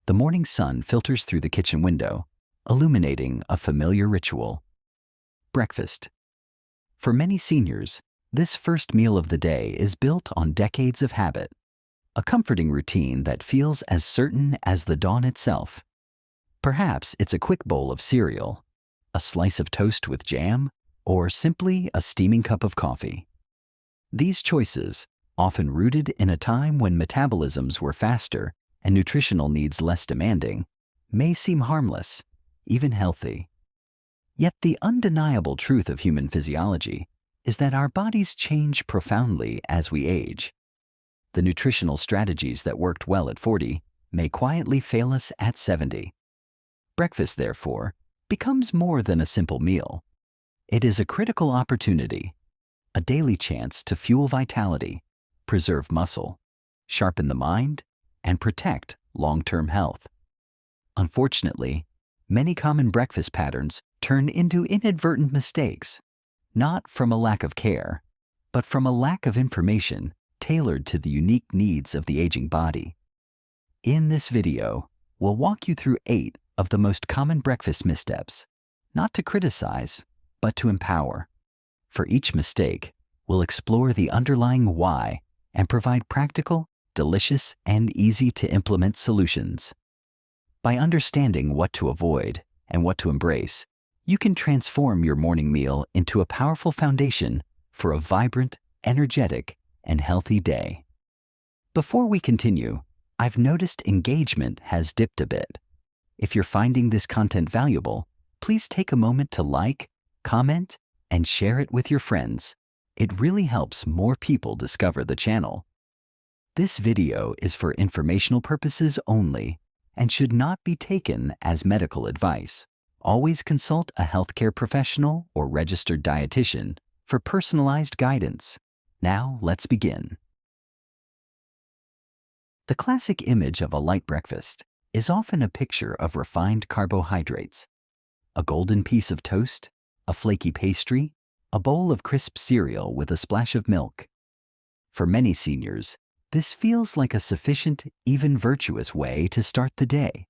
The morning sun filters through the kitchen window, illuminating a familiar ritual. Breakfast. For many seniors, this first meal of the day is built on decades of habit, a comforting routine that feels as certain as the dawn itself. Perhaps it's a quick bowl of cereal, a slice of toast with jam, or simply a steaming cup of coffee. These choices, often rooted in a time when metabolisms were faster and nutritional needs less demanding, may seem harmless, even healthy. Yet the undeniable truth of human physiology is that our bodies change profoundly as we age. The nutritional strategies that worked well at 40 may quietly fail us at 70. Breakfast, therefore, becomes more than a simple meal. It is a critical opportunity, a daily chance to fuel vitality, preserve muscle, sharpen the mind, and protect long-term health. Unfortunately, many common breakfast patterns turn into inadvertent mistakes, not from a lack of care, but from a lack of information tailored to the unique needs of the aging body. In this video, we'll walk you through 8 of the most common breakfast missteps, not to criticize, but to empower. For each mistake, we'll explore the underlying why and provide practical, delicious, and easy-to-implement solutions. By understanding what to avoid and what to embrace, you can transform your morning meal into a powerful foundation for a vibrant, energetic, and healthy day. Before we continue, I've noticed engagement has dipped a bit. If you're finding this content valuable, please take a moment to like, comment, and share it with your friends. It really helps more people discover the channel. This video is for informational purposes only and should not be taken as medical advice. Always consult a healthcare professional or registered dietitian for personalized guidance. Now, let's begin. The classic image of a light breakfast is often a picture of refined carbohydrates. A golden piece of toast, a flaky pastry, a bowl of crisp cereal with a splash of milk. For many seniors, this feels like a sufficient, even virtuous way to start the day.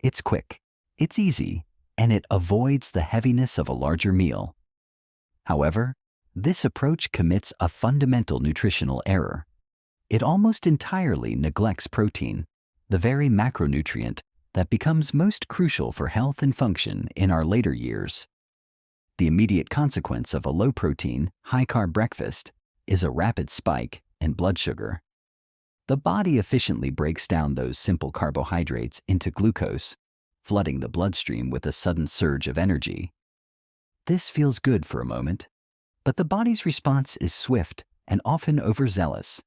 It's quick, it's easy, and it avoids the heaviness of a larger meal. However, this approach commits a fundamental nutritional error. It almost entirely neglects protein, the very macronutrient that becomes most crucial for health and function in our later years. The immediate consequence of a low-protein, high-carb breakfast is a rapid spike in blood sugar. The body efficiently breaks down those simple carbohydrates into glucose, flooding the bloodstream with a sudden surge of energy. This feels good for a moment, but the body's response is swift and often overzealous.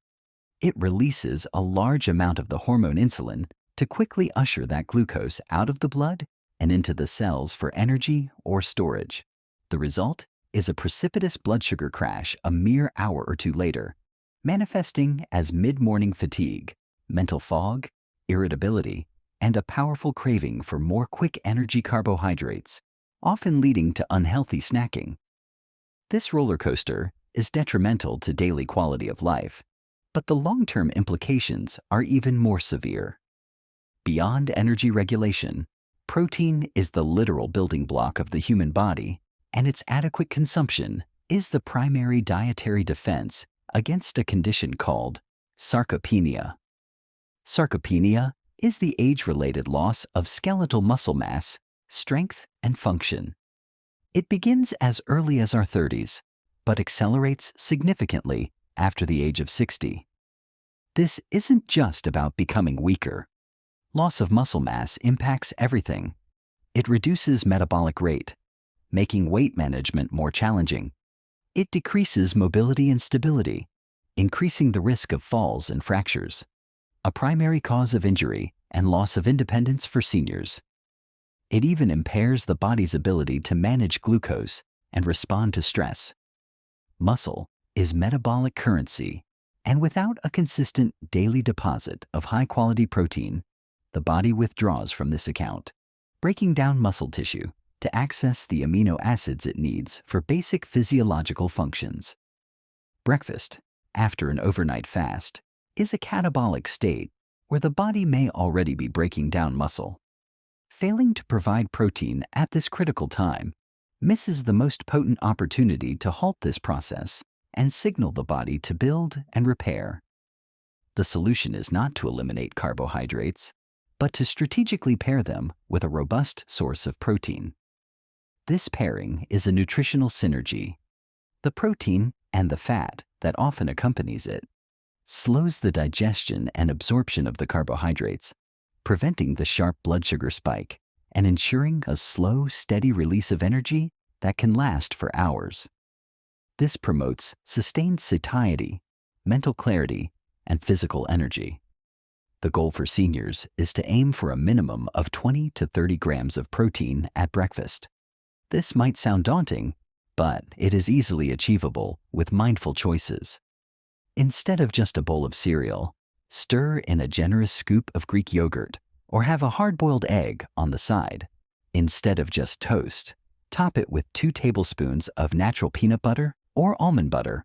It releases a large amount of the hormone insulin to quickly usher that glucose out of the blood and into the cells for energy or storage. The result is a precipitous blood sugar crash a mere hour or two later, manifesting as mid-morning fatigue, mental fog, irritability, and a powerful craving for more quick energy carbohydrates, often leading to unhealthy snacking. This roller coaster is detrimental to daily quality of life, but the long-term implications are even more severe. Beyond energy regulation, protein is the literal building block of the human body, and its adequate consumption is the primary dietary defense against a condition called sarcopenia. Sarcopenia is the age-related loss of skeletal muscle mass, strength, and function. It begins as early as our 30s, but accelerates significantly after the age of 60. This isn't just about becoming weaker. Loss of muscle mass impacts everything. It reduces metabolic rate, making weight management more challenging. It decreases mobility and stability, increasing the risk of falls and fractures, a primary cause of injury and loss of independence for seniors. It even impairs the body's ability to manage glucose and respond to stress. Muscle is metabolic currency, and without a consistent daily deposit of high-quality protein, the body withdraws from this account, breaking down muscle tissue to access the amino acids it needs for basic physiological functions. Breakfast, after an overnight fast, is a catabolic state where the body may already be breaking down muscle. Failing to provide protein at this critical time misses the most potent opportunity to halt this process and signal the body to build and repair. The solution is not to eliminate carbohydrates, but to strategically pair them with a robust source of protein. This pairing is a nutritional synergy. The protein and the fat that often accompanies it slows the digestion and absorption of the carbohydrates, preventing the sharp blood sugar spike and ensuring a slow, steady release of energy that can last for hours. This promotes sustained satiety, mental clarity, and physical energy. The goal for seniors is to aim for a minimum of 20 to 30 grams of protein at breakfast. This might sound daunting, but it is easily achievable with mindful choices. Instead of just a bowl of cereal, stir in a generous scoop of Greek yogurt or have a hard-boiled egg on the side. Instead of just toast, top it with 2 tablespoons of natural peanut butter or almond butter.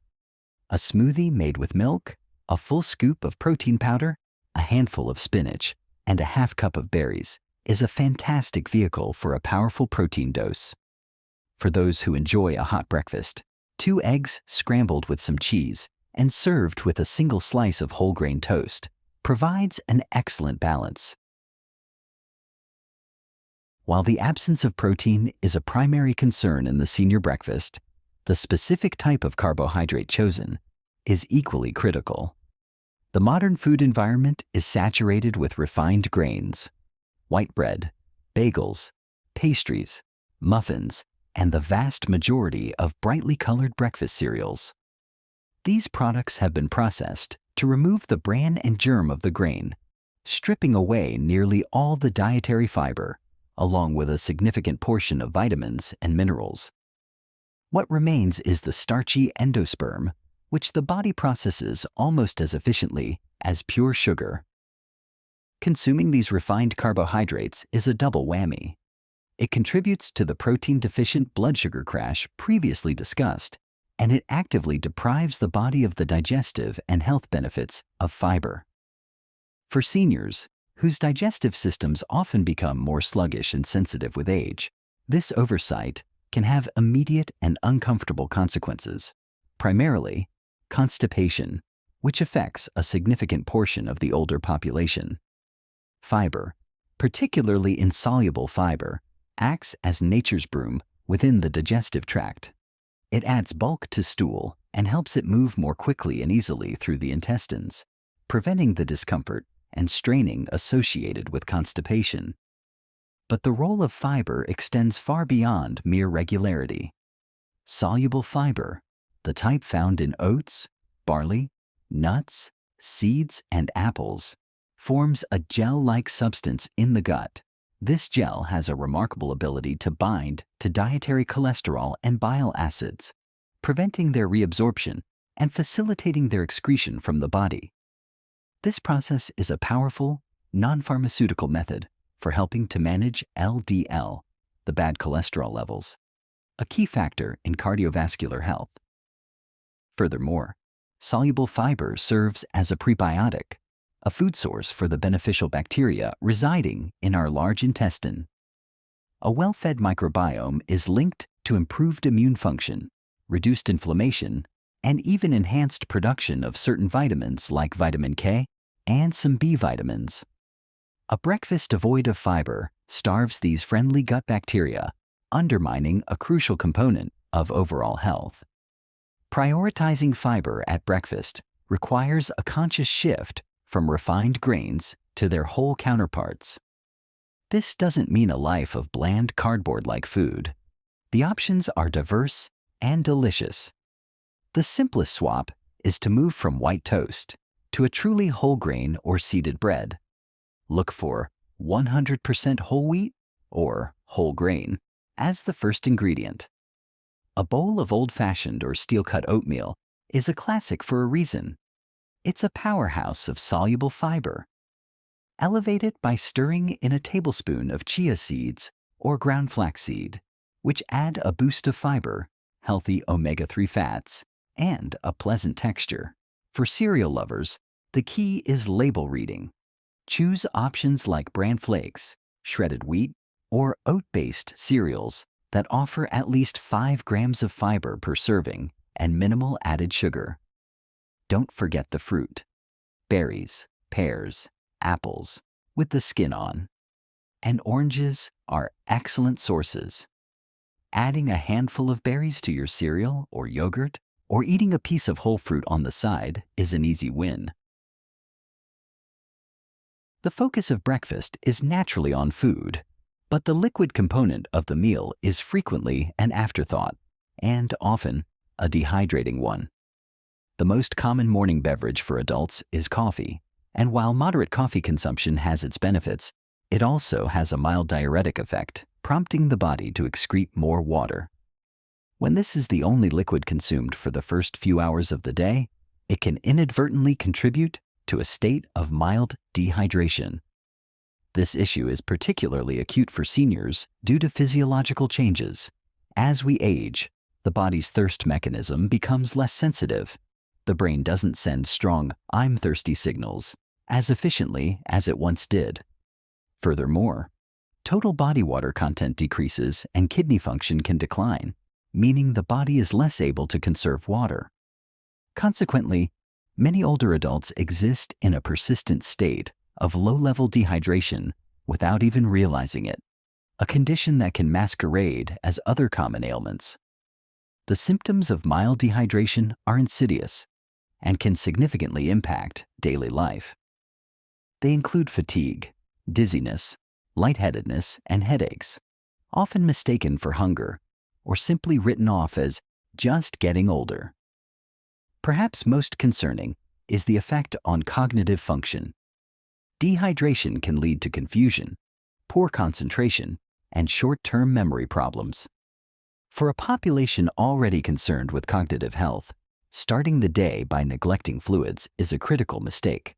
A smoothie made with milk, a full scoop of protein powder, a handful of spinach, and a half cup of berries is a fantastic vehicle for a powerful protein dose. For those who enjoy a hot breakfast, 2 eggs scrambled with some cheese and served with a single slice of whole grain toast provides an excellent balance. While the absence of protein is a primary concern in the senior breakfast, the specific type of carbohydrate chosen is equally critical. The modern food environment is saturated with refined grains, white bread, bagels, pastries, muffins, and the vast majority of brightly colored breakfast cereals. These products have been processed to remove the bran and germ of the grain, stripping away nearly all the dietary fiber, along with a significant portion of vitamins and minerals. What remains is the starchy endosperm, which the body processes almost as efficiently as pure sugar. Consuming these refined carbohydrates is a double whammy. It contributes to the protein-deficient blood sugar crash previously discussed, and it actively deprives the body of the digestive and health benefits of fiber. For seniors, whose digestive systems often become more sluggish and sensitive with age, this oversight can have immediate and uncomfortable consequences, primarily constipation, which affects a significant portion of the older population. Fiber, particularly insoluble fiber, acts as nature's broom within the digestive tract. It adds bulk to stool and helps it move more quickly and easily through the intestines, preventing the discomfort and straining associated with constipation. But the role of fiber extends far beyond mere regularity. Soluble fiber, the type found in oats, barley, nuts, seeds, and apples, forms a gel-like substance in the gut. This gel has a remarkable ability to bind to dietary cholesterol and bile acids, preventing their reabsorption and facilitating their excretion from the body. This process is a powerful, non-pharmaceutical method for helping to manage LDL, the bad cholesterol levels, a key factor in cardiovascular health. Furthermore, soluble fiber serves as a prebiotic, a food source for the beneficial bacteria residing in our large intestine. A well-fed microbiome is linked to improved immune function, reduced inflammation, and even enhanced production of certain vitamins like vitamin K and some B vitamins. A breakfast devoid of fiber starves these friendly gut bacteria, undermining a crucial component of overall health. Prioritizing fiber at breakfast requires a conscious shift from refined grains to their whole counterparts. This doesn't mean a life of bland cardboard-like food. The options are diverse and delicious. The simplest swap is to move from white toast to a truly whole grain or seeded bread. Look for 100% whole wheat or whole grain as the first ingredient. A bowl of old-fashioned or steel-cut oatmeal is a classic for a reason. It's a powerhouse of soluble fiber. Elevate it by stirring in a tablespoon of chia seeds or ground flaxseed, which add a boost of fiber, healthy omega-3 fats, and a pleasant texture. For cereal lovers, the key is label reading. Choose options like bran flakes, shredded wheat, or oat-based cereals that offer at least 5 grams of fiber per serving and minimal added sugar. Don't forget the fruit. Berries, pears, apples, with the skin on. And oranges are excellent sources. Adding a handful of berries to your cereal or yogurt, or eating a piece of whole fruit on the side is an easy win. The focus of breakfast is naturally on food, but the liquid component of the meal is frequently an afterthought, and often a dehydrating one. The most common morning beverage for adults is coffee, and while moderate coffee consumption has its benefits, it also has a mild diuretic effect, prompting the body to excrete more water. When this is the only liquid consumed for the first few hours of the day, it can inadvertently contribute to a state of mild dehydration. This issue is particularly acute for seniors due to physiological changes. As we age, the body's thirst mechanism becomes less sensitive. The brain doesn't send strong "I'm thirsty" signals as efficiently as it once did. Furthermore, total body water content decreases and kidney function can decline, meaning the body is less able to conserve water. Consequently, many older adults exist in a persistent state of low-level dehydration without even realizing it, a condition that can masquerade as other common ailments. The symptoms of mild dehydration are insidious and can significantly impact daily life. They include fatigue, dizziness, lightheadedness, and headaches, often mistaken for hunger or simply written off as just getting older. Perhaps most concerning is the effect on cognitive function. Dehydration can lead to confusion, poor concentration, and short-term memory problems. For a population already concerned with cognitive health, starting the day by neglecting fluids is a critical mistake.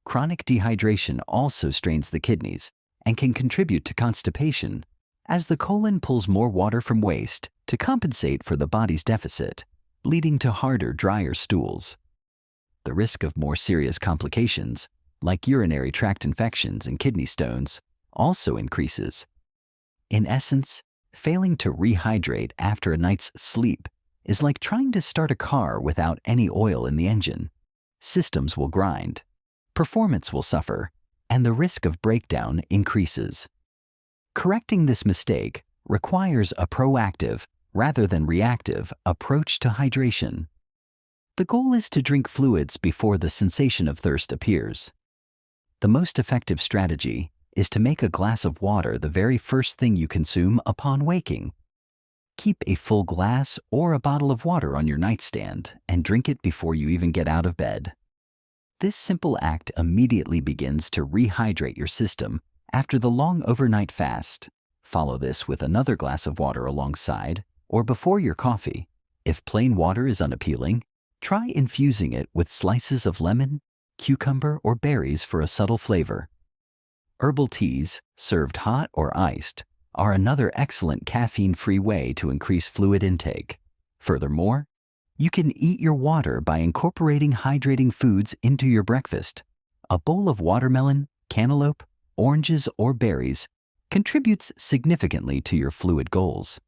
Chronic dehydration also strains the kidneys and can contribute to constipation, as the colon pulls more water from waste to compensate for the body's deficit, leading to harder, drier stools. The risk of more serious complications, like urinary tract infections and kidney stones, also increases. In essence, failing to rehydrate after a night's sleep is like trying to start a car without any oil in the engine. Systems will grind, performance will suffer, and the risk of breakdown increases. Correcting this mistake requires a proactive, rather than reactive, approach to hydration. The goal is to drink fluids before the sensation of thirst appears. The most effective strategy is to make a glass of water the very first thing you consume upon waking. Keep a full glass or a bottle of water on your nightstand and drink it before you even get out of bed. This simple act immediately begins to rehydrate your system after the long overnight fast. Follow this with another glass of water alongside or before your coffee. If plain water is unappealing, try infusing it with slices of lemon, cucumber, or berries for a subtle flavor. Herbal teas, served hot or iced, are another excellent caffeine-free way to increase fluid intake. Furthermore, you can eat your water by incorporating hydrating foods into your breakfast. A bowl of watermelon, cantaloupe, oranges, or berries contributes significantly to your fluid goals.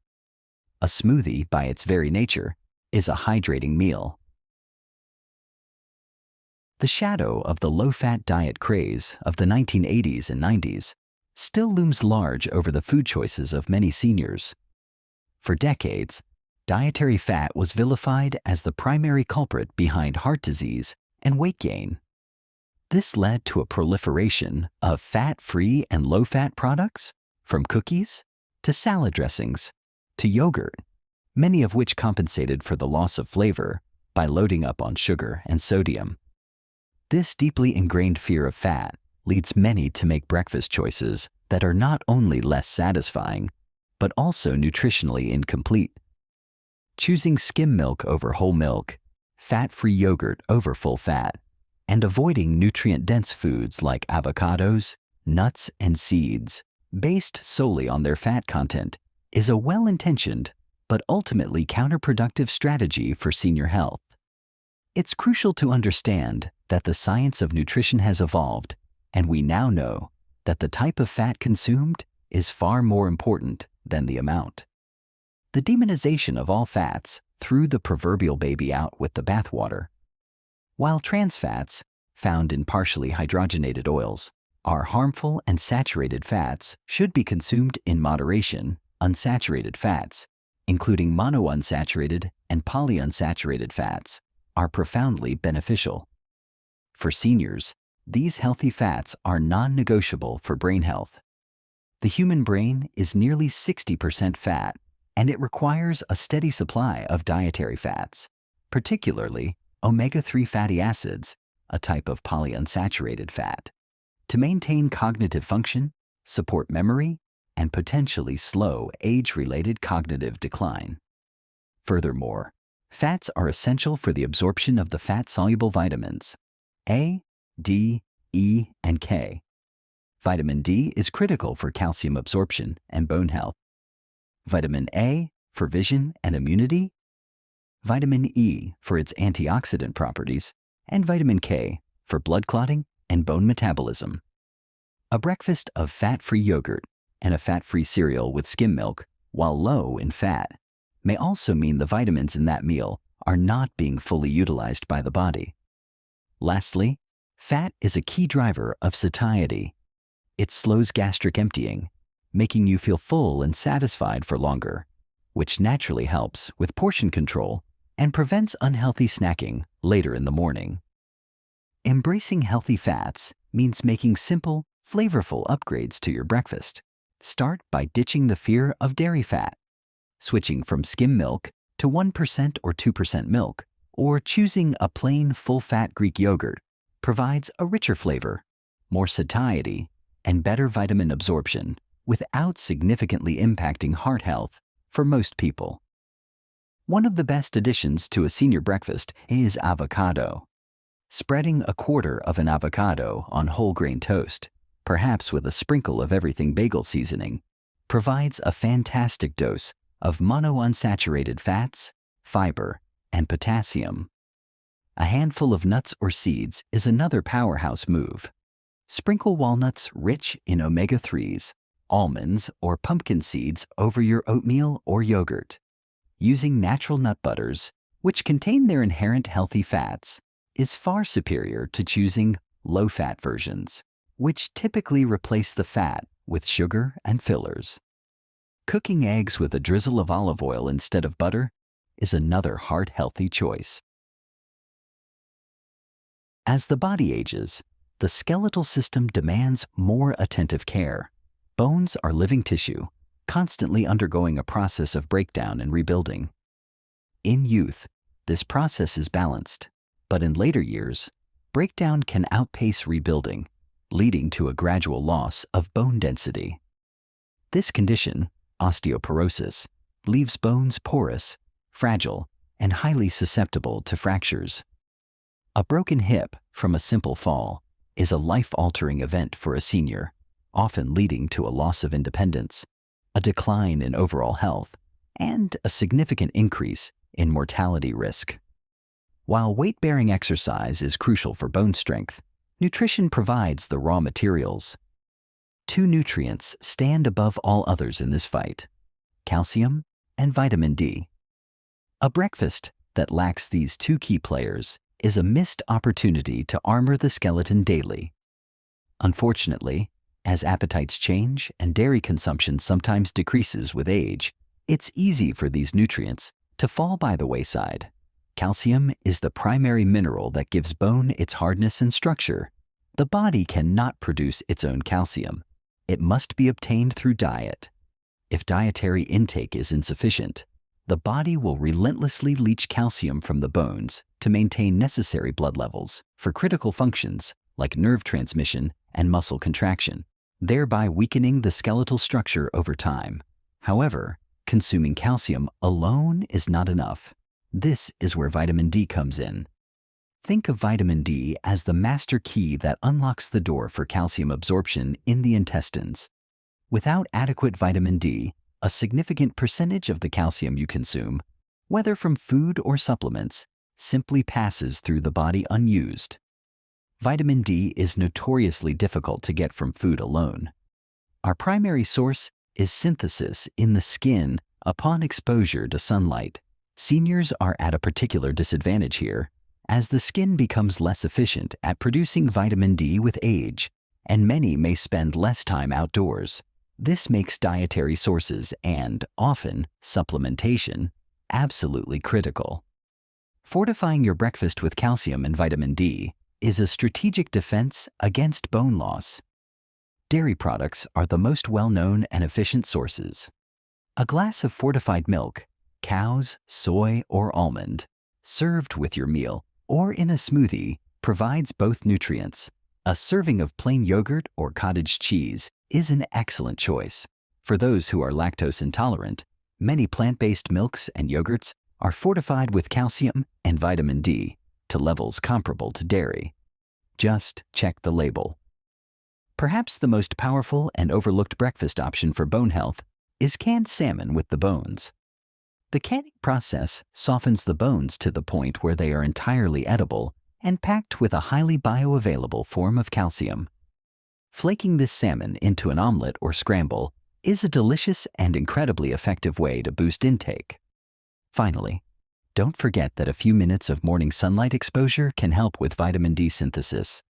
A smoothie, by its very nature, is a hydrating meal. The shadow of the low-fat diet craze of the 1980s and 90s still looms large over the food choices of many seniors. For decades, dietary fat was vilified as the primary culprit behind heart disease and weight gain. This led to a proliferation of fat-free and low-fat products, from cookies to salad dressings to yogurt, many of which compensated for the loss of flavor by loading up on sugar and sodium. This deeply ingrained fear of fat leads many to make breakfast choices that are not only less satisfying, but also nutritionally incomplete. Choosing skim milk over whole milk, fat-free yogurt over full fat, and avoiding nutrient-dense foods like avocados, nuts, and seeds, based solely on their fat content, is a well-intentioned but ultimately counterproductive strategy for senior health. It's crucial to understand that the science of nutrition has evolved, And we now know that the type of fat consumed is far more important than the amount. The demonization of all fats threw the proverbial baby out with the bathwater. While trans fats, found in partially hydrogenated oils, are harmful and saturated fats should be consumed in moderation, unsaturated fats, including monounsaturated and polyunsaturated fats, are profoundly beneficial. For seniors, these healthy fats are non-negotiable for brain health. The human brain is nearly 60% fat, and it requires a steady supply of dietary fats, particularly omega-3 fatty acids, a type of polyunsaturated fat, to maintain cognitive function, support memory, and potentially slow age-related cognitive decline. Furthermore, fats are essential for the absorption of the fat-soluble vitamins A, D, E, and K. Vitamin D is critical for calcium absorption and bone health. Vitamin A for vision and immunity, vitamin E for its antioxidant properties, and vitamin K for blood clotting and bone metabolism. A breakfast of fat-free yogurt and a fat-free cereal with skim milk, while low in fat, may also mean the vitamins in that meal are not being fully utilized by the body. Lastly, fat is a key driver of satiety. It slows gastric emptying, making you feel full and satisfied for longer, which naturally helps with portion control and prevents unhealthy snacking later in the morning. Embracing healthy fats means making simple, flavorful upgrades to your breakfast. Start by ditching the fear of dairy fat, switching from skim milk to 1% or 2% milk, or choosing a plain full-fat Greek yogurt provides a richer flavor, more satiety, and better vitamin absorption without significantly impacting heart health for most people. One of the best additions to a senior breakfast is avocado. Spreading a quarter of an avocado on whole grain toast, perhaps with a sprinkle of everything bagel seasoning, provides a fantastic dose of monounsaturated fats, fiber, and potassium. A handful of nuts or seeds is another powerhouse move. Sprinkle walnuts rich in omega-3s, almonds, or pumpkin seeds over your oatmeal or yogurt. Using natural nut butters, which contain their inherent healthy fats, is far superior to choosing low-fat versions, which typically replace the fat with sugar and fillers. Cooking eggs with a drizzle of olive oil instead of butter is another heart-healthy choice. As the body ages, the skeletal system demands more attentive care. Bones are living tissue, constantly undergoing a process of breakdown and rebuilding. In youth, this process is balanced, but in later years, breakdown can outpace rebuilding, leading to a gradual loss of bone density. This condition, osteoporosis, leaves bones porous, fragile, and highly susceptible to fractures. A broken hip from a simple fall is a life-altering event for a senior, often leading to a loss of independence, a decline in overall health, and a significant increase in mortality risk. While weight-bearing exercise is crucial for bone strength, nutrition provides the raw materials. Two nutrients stand above all others in this fight: calcium and vitamin D. A breakfast that lacks these two key players is a missed opportunity to armor the skeleton daily. Unfortunately, as appetites change and dairy consumption sometimes decreases with age, it's easy for these nutrients to fall by the wayside. Calcium is the primary mineral that gives bone its hardness and structure. The body cannot produce its own calcium. It must be obtained through diet. If dietary intake is insufficient, the body will relentlessly leach calcium from the bones to maintain necessary blood levels for critical functions like nerve transmission and muscle contraction, thereby weakening the skeletal structure over time. However, consuming calcium alone is not enough. This is where vitamin D comes in. Think of vitamin D as the master key that unlocks the door for calcium absorption in the intestines. Without adequate vitamin D, a significant percentage of the calcium you consume, whether from food or supplements, simply passes through the body unused. Vitamin D is notoriously difficult to get from food alone. Our primary source is synthesis in the skin upon exposure to sunlight. Seniors are at a particular disadvantage here, as the skin becomes less efficient at producing vitamin D with age, and many may spend less time outdoors. This makes dietary sources and, often, supplementation absolutely critical. Fortifying your breakfast with calcium and vitamin D is a strategic defense against bone loss. Dairy products are the most well-known and efficient sources. A glass of fortified milk, cow's, soy, or almond, served with your meal or in a smoothie, provides both nutrients. A serving of plain yogurt or cottage cheese is an excellent choice. For those who are lactose intolerant, many plant-based milks and yogurts are fortified with calcium and vitamin D to levels comparable to dairy. Just check the label. Perhaps the most powerful and overlooked breakfast option for bone health is canned salmon with the bones. The canning process softens the bones to the point where they are entirely edible and packed with a highly bioavailable form of calcium. Flaking this salmon into an omelet or scramble is a delicious and incredibly effective way to boost intake. Finally, don't forget that a few minutes of morning sunlight exposure can help with vitamin D synthesis.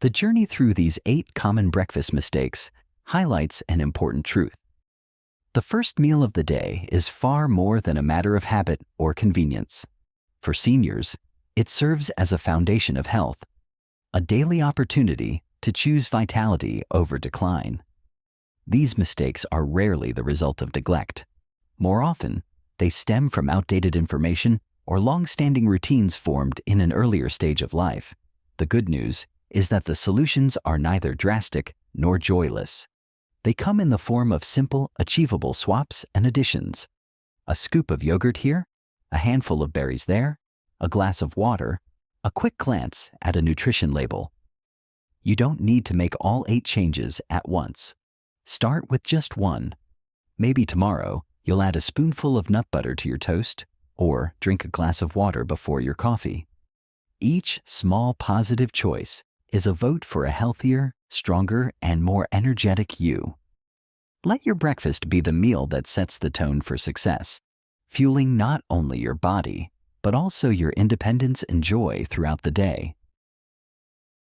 The journey through these 8 common breakfast mistakes highlights an important truth. The first meal of the day is far more than a matter of habit or convenience. For seniors, it serves as a foundation of health, a daily opportunity to choose vitality over decline. These mistakes are rarely the result of neglect. More often, they stem from outdated information or long-standing routines formed in an earlier stage of life. The good news is that the solutions are neither drastic nor joyless. They come in the form of simple, achievable swaps and additions. A scoop of yogurt here, a handful of berries there, a glass of water, a quick glance at a nutrition label. You don't need to make all 8 changes at once. Start with just one. Maybe tomorrow, you'll add a spoonful of nut butter to your toast or drink a glass of water before your coffee. Each small positive choice is a vote for a healthier, stronger, and more energetic you. Let your breakfast be the meal that sets the tone for success, fueling not only your body, but also your independence and joy throughout the day.